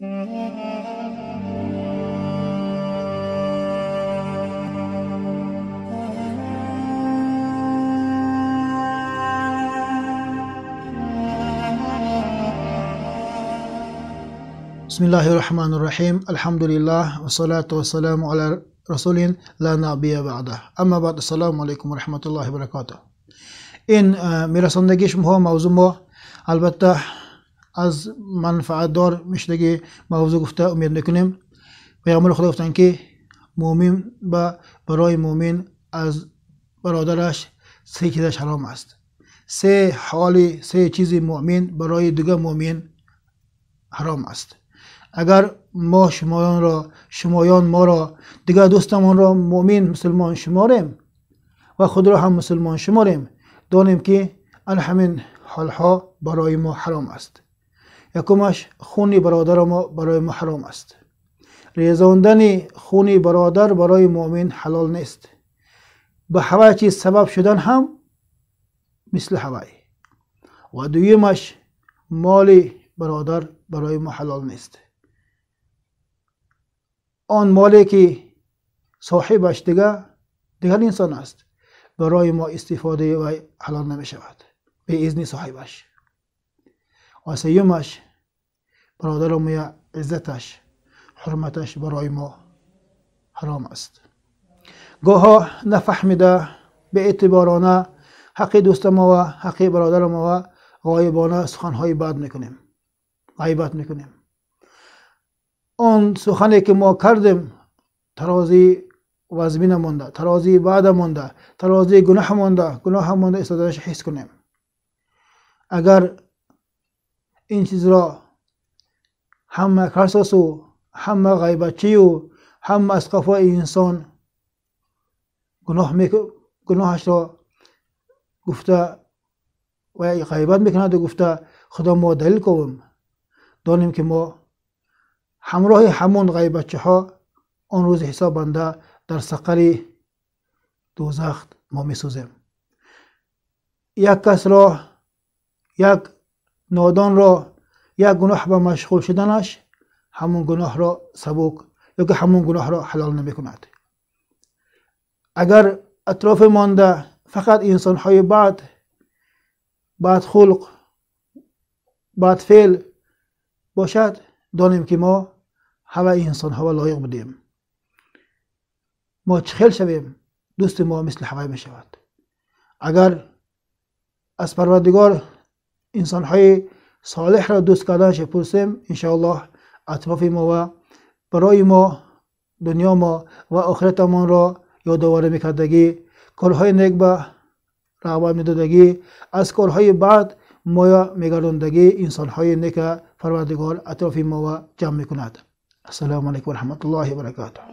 بسم الله الرحمن الرحیم. الحمد لله و صلاة و سلام علی رسول لا نبی بعده. اما بعد، السلام علیکم و رحمت الله و برکاته. این میرساندگی شما موضوع ما البته از منفعت دار میشدگی موضوع گفته امید میکنیم. پیامبر خدا گفتن که مؤمن برای مؤمن از برادرش سه چیزش حرام است. سه حالی، سه چیزی مؤمن برای دیگر مؤمن حرام است. اگر ما شمایان ما را دیگر دوستمان را مؤمن مسلمان شماریم و خود را هم مسلمان شماریم، دانیم که همین حالها برای ما حرام است. یکمش خون برادر ما برای ما حرام است. ریزاندن خون برادر برای مؤمن حلال نیست. به هوای چیز سبب شدن هم مثل هوای. و دویمش مال برادر برای ما حلال نیست. آن مالی که صاحبش دیگر انسان است، برای ما استفاده و حلال نمی شود به اذن صاحبش. و سیومش برادر ما عزتش، حرمتش برای ما حرام است. گاها نفهمیده به اعتبارانه حق دوست ما و حق برادر ما و غایبانه سخنهای بد میکنیم، غیبت میکنیم. آن سخنی که ما کردیم ترازی وزمی نمانده، ترازی بعد مانده، ترازی گناه مانده استادش حس کنیم. اگر این چیز را هم کرساس و هم غیبتچی و هم از قفای انسان گناهش را گفته و غیبت میکند و گفته خدا ما دلیل کنیم، دانیم که ما همراه همون غیبتچی ها آن روز حساب بنده در سقر دوزخ ما میسوزیم. یک کس را، یک نادان را، یک گناه به مشغول شدنش همون گناه را سبک یا که همون گناه را حلال نمی کند. اگر اطراف مانده فقط انسان های بد خلق، بد فعل باشد، دانیم که ما همه انسان ها لایق بودیم. ما چخیل شویم، دوست ما مثل هوای می شود. اگر از پروردگار انسان های صالح را دوست کردنش پرسیم، انشاءالله اطراف ما و برای ما دنیا ما و آخرتمان را یادآوری میکردگی، کارهای نیک به رغبت میدادگی، از کارهای بد ما میگرداندگی انسان های نیک پروردگار اطراف ما و جمع میکند. السلام علیکم و رحمت الله و برکاته.